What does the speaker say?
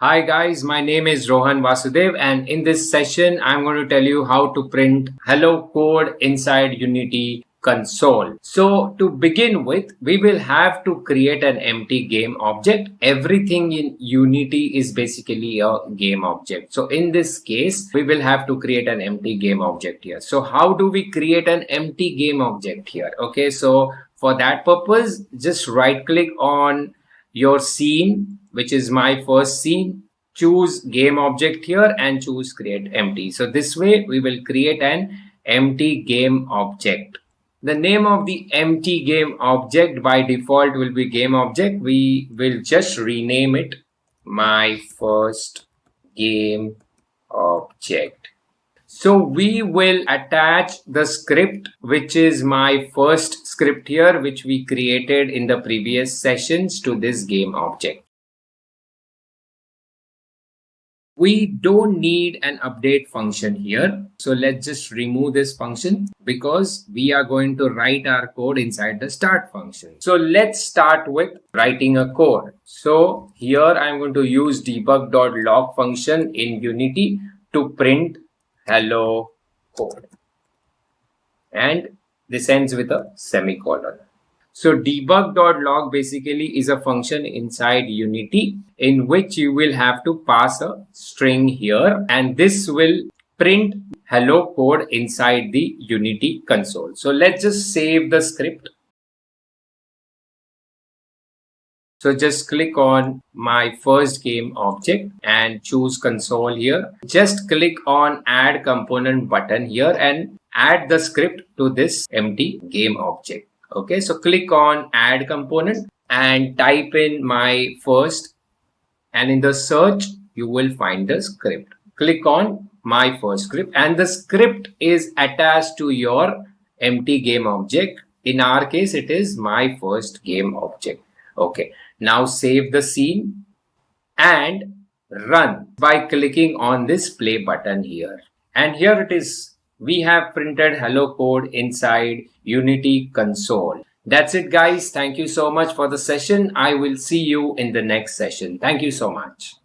Hi guys, my name is Rohan Vasudev and in this session I'm going to tell you how to print hello code inside Unity console. So to begin with, we will have to create an empty game object. Everything in Unity is basically a game object. So in this case, we will have to create an empty game object here. So how do we create an empty game object here? Okay, so for that purpose, just right click on your scene, which is my first scene. Choose game object here and choose create empty. So this way we will create an empty game object. The name of the empty game object by default will be game object. We will just rename it my first game object. So we will attach the script, which is my first script here, which we created in the previous sessions, to this game object. We don't need an update function here. So let's just remove this function because we are going to write our code inside the start function. So let's start with writing a code. So here I'm going to use debug.log function in Unity to print hello code. And this ends with a semicolon. So debug.log basically is a function inside Unity in which you will have to pass a string here, and this will print hello code inside the Unity console. So let's just save the script. So just click on my first game object and choose console here. Just click on add component button here and add the script to this empty game object. Okay, so click on add component and type in my first, and in the search you will find the script. Click on my first script and the script is attached to your empty game object. In our case it is my first game object. Okay, now save the scene and run by clicking on this play button here. And here it is. We have printed hello code inside Unity console. That's it guys. Thank you so much for the session. I will see you in the next session. Thank you so much.